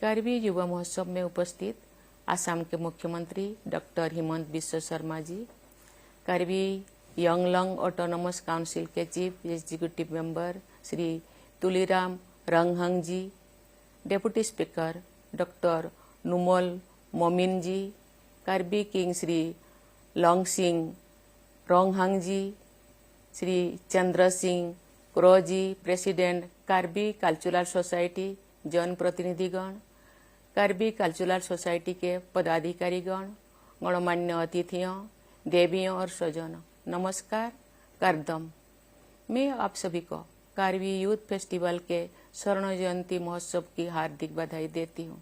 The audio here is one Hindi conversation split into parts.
कार्बी युवा महोत्सव में उपस्थित आसाम के मुख्यमंत्री doctor Himanta Biswa Sarma ji, Karbi Anglong autonomous council के chief executive member Shri Tuliram Ronghang ji, deputy speaker doctor Numal Momin ji, Karbi king Shri Longsing Ronghang ji, Shri Chandra Singh Kro ji, president Karbi cultural society, जनप्रतिनिधिगण, कार्बी कल्चरल सोसाइटी के पदाधिकारीगण, गणमान्य अतिथियों, देवियों और स्वजनों, नमस्कार करदम। मैं आप सभी को कार्बी यूथ फेस्टिवल के स्वर्ण जयंती महोत्सव की हार्दिक बधाई देती हूँ।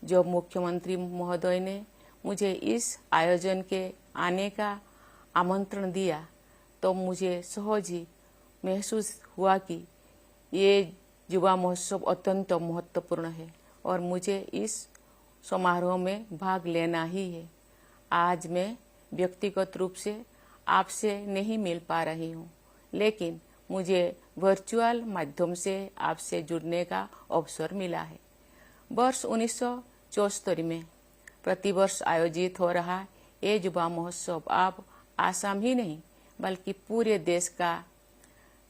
जब मुख्यमंत्री महोदय ने मुझे इस आयोजन के आने का आमंत्रण दिया तो मुझे सहज ही महसूस हुआ कि ये युवा महोत्सव अत्यंत महत्वपूर्ण है और मुझे इस समारोह में भाग लेना ही है। आज मैं व्यक्तिगत रूप से आपसे नहीं मिल पा रही हूँ, लेकिन मुझे वर्चुअल माध्यम से आपसे जुड़ने का अवसर मिला है। वर्ष 1974 में प्रतिवर्ष आयोजित हो रहा ये युवा महोत्सव अब आसाम ही नहीं बल्कि पूरे देश का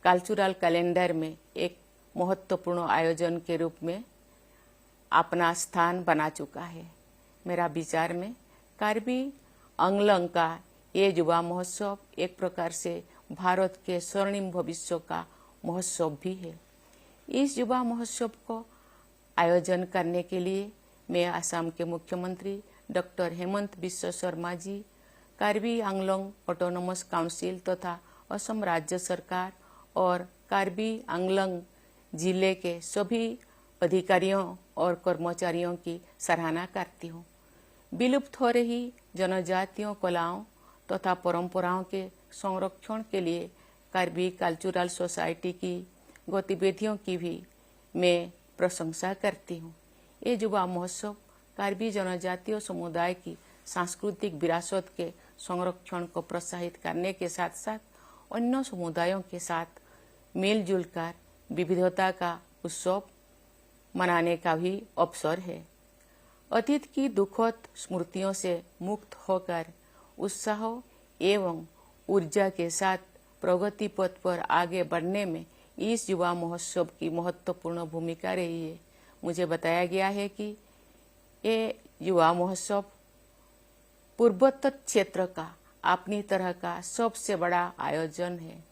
कल्चरल कैलेंडर में एक महत्वपूर्ण आयोजन के रूप में अपना स्थान बना चुका है। मेरा विचार में कार्बी अंगलंग का ये युवा महोत्सव एक प्रकार से भारत के स्वर्णिम भविष्य का महोत्सव भी है। इस युवा महोत्सव को आयोजन करने के लिए मैं असम के मुख्यमंत्री doctor Hemant Biswa Sarma ji, Karbi Anglong autonomous council तथा असम राज्य सरकार और कार्बी आंगलोंग जिले के सभी अधिकारियों और कर्मचारियों की सराहना करती हूँ। विलुप्त हो रही जनजातीय कलाओं तथा परंपराओं के संरक्षण के लिए कार्बी कल्चरल सोसाइटी की गतिविधियों की भी मैं प्रशंसा करती हूँ। ये युवा महोत्सव कार्बी जनजातीय समुदाय की सांस्कृतिक विरासत के संरक्षण को प्रोत्साहित करने के साथ साथ अन्य समुदायों के साथ मिलजुल कर विविधता का उत्सव मनाने का भी अवसर है। अतीत की दुखद स्मृतियों से मुक्त होकर उत्साह एवं ऊर्जा के साथ प्रगति पथ पर आगे बढ़ने में इस युवा महोत्सव की महत्वपूर्ण भूमिका रही है। मुझे बताया गया है कि ये युवा महोत्सव पूर्वोत्तर क्षेत्र का अपनी तरह का सबसे बड़ा आयोजन है।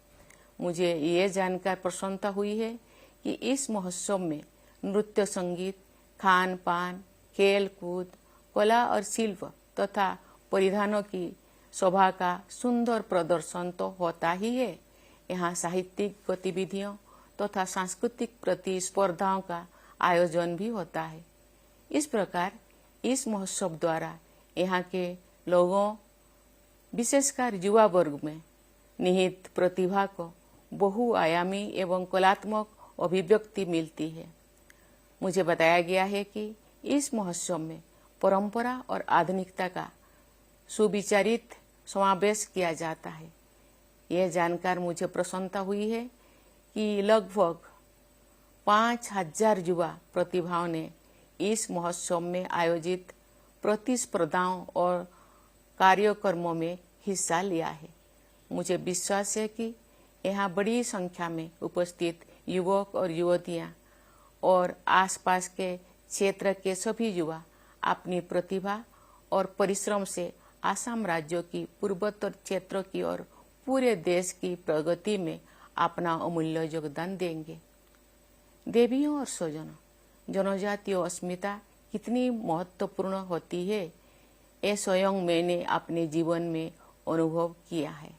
मुझे ये जानकर प्रसन्नता हुई है कि इस महोत्सव में नृत्य, संगीत, खान पान, खेल कूद, कला और शिल्प तथा परिधानों की शोभा का सुंदर प्रदर्शन तो होता ही है, यहाँ साहित्यिक गतिविधियों तथा सांस्कृतिक प्रतिस्पर्धाओं का आयोजन भी होता है। इस प्रकार इस महोत्सव द्वारा यहाँ के लोगों, विशेषकर युवा वर्ग में निहित प्रतिभा को बहुआयामी एवं कलात्मक अभिव्यक्ति मिलती है। मुझे बताया गया है कि इस महोत्सव में परंपरा और आधुनिकता का सुविचारित समावेश किया जाता है। यह जानकर मुझे प्रसन्नता हुई है कि लगभग 5000 युवा प्रतिभाओं ने इस महोत्सव में आयोजित प्रतिस्पर्धाओं और कार्यक्रमों में हिस्सा लिया है। मुझे विश्वास है कि यहाँ बड़ी संख्या में उपस्थित युवक और युवतियाँ और आसपास के क्षेत्र के सभी युवा अपनी प्रतिभा और परिश्रम से आसाम राज्य की पूर्वोत्तर क्षेत्र की और पूरे देश की प्रगति में अपना अमूल्य योगदान देंगे। देवियों और स्वजनों, जनजातीय अस्मिता कितनी महत्वपूर्ण होती है, ये स्वयं मैंने अपने जीवन में अनुभव किया है।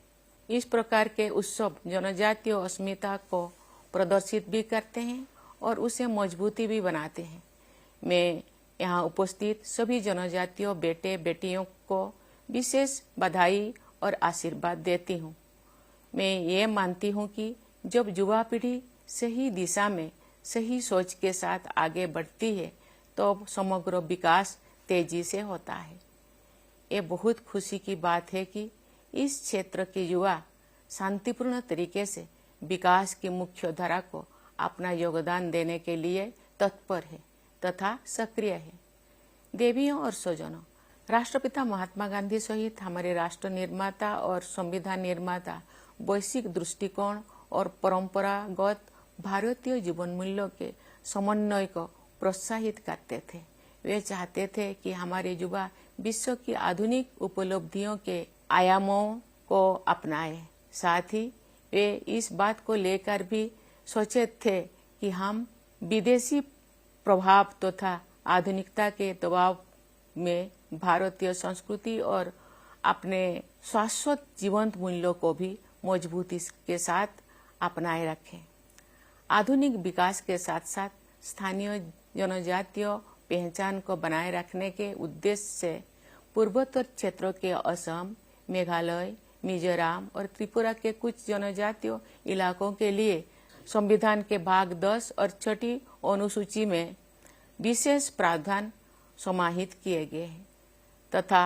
इस प्रकार के उत्सव जनजातीय अस्मिता को प्रदर्शित भी करते हैं और उसे मजबूती भी बनाते हैं। मैं यहाँ उपस्थित सभी जनजातीय बेटे बेटियों को विशेष बधाई और आशीर्वाद देती हूँ। मैं ये मानती हूँ कि जब युवा पीढ़ी सही दिशा में सही सोच के साथ आगे बढ़ती है तो समग्र विकास तेजी से होता है। ये बहुत खुशी की बात है कि इस क्षेत्र के युवा शांतिपूर्ण तरीके से विकास की मुख्य धारा को अपना योगदान देने के लिए तत्पर है। तथा सक्रिय है। देवियों और स्वजनों, राष्ट्रपिता महात्मा गांधी सहित हमारे राष्ट्र निर्माता और संविधान निर्माता वैश्विक दृष्टिकोण और परंपरागत भारतीय जीवन मूल्यों के समन्वय को प्रोत्साहित करते थे। वे चाहते थे कि हमारे युवा विश्व की आधुनिक उपलब्धियों के आयामों को अपनाएं। साथ ही वे इस बात को लेकर भी सचेत थे कि हम विदेशी प्रभाव तथा आधुनिकता के दबाव में भारतीय संस्कृति और अपने शाश्वत जीवंत मूल्यों को भी मजबूती के साथ अपनाए रखें। आधुनिक विकास के साथ साथ स्थानीय जनजातीय पहचान को बनाए रखने के उद्देश्य से पूर्वोत्तर क्षेत्रों के असम, मेघालय, मिजोरम और त्रिपुरा के कुछ जनजातीय इलाकों के लिए संविधान के भाग 10 और छठी अनुसूची में विशेष प्रावधान समाहित किए गए हैं तथा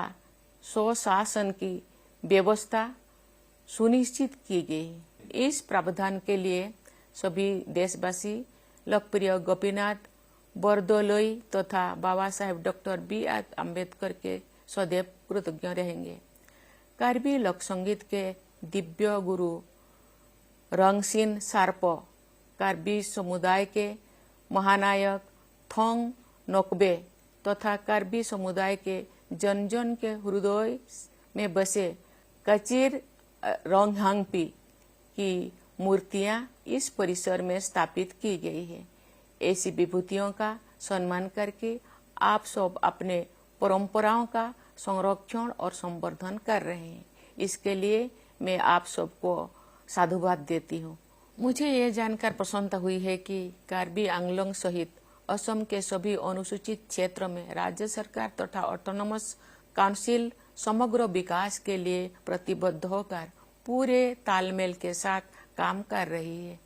स्वशासन की व्यवस्था सुनिश्चित की गई है। इस प्रावधान के लिए सभी देशवासी लोकप्रिय गोपीनाथ बरदलोई तथा बाबा साहेब डॉक्टर B.R. अम्बेडकर के सदैव कृतज्ञ रहेंगे। कार्बी लोक संगीत के दिव्य गुरु रंगसिन सार्पो, कार्बी समुदाय के महानायक थोंग नोकबे तथा कार्बी समुदाय के जन जन के हृदय में बसे कचिर रोंगहांगपी की मूर्तियां इस परिसर में स्थापित की गई है। ऐसी विभूतियों का सम्मान करके आप सब अपने परंपराओं का संरक्षण और संवर्धन कर रहे हैं। इसके लिए मैं आप सबको साधुवाद देती हूँ। मुझे ये जानकर प्रसन्नता हुई है कि कार्बी आंगलोंग सहित असम के सभी अनुसूचित क्षेत्र में राज्य सरकार तथा ऑटोनोमस काउंसिल समग्र विकास के लिए प्रतिबद्ध होकर पूरे तालमेल के साथ काम कर रही है।